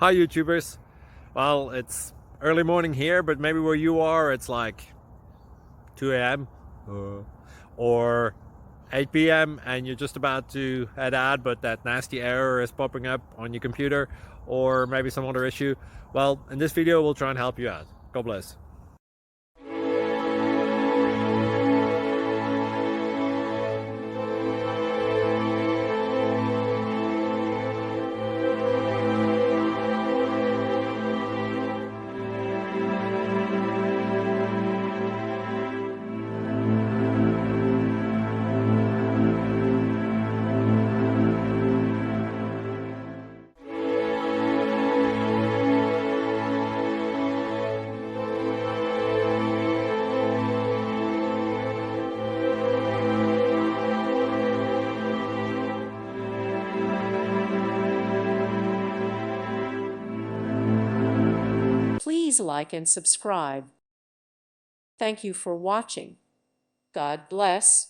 Hi YouTubers. Well, it's early morning here, but maybe where you are it's like 2 a.m. or 8 p.m. and you're just about to head out, but that nasty error is popping up on your computer, or maybe some other issue. Well, in this video we'll try and help you out. God bless. Please like and subscribe. Thank you for watching. God bless.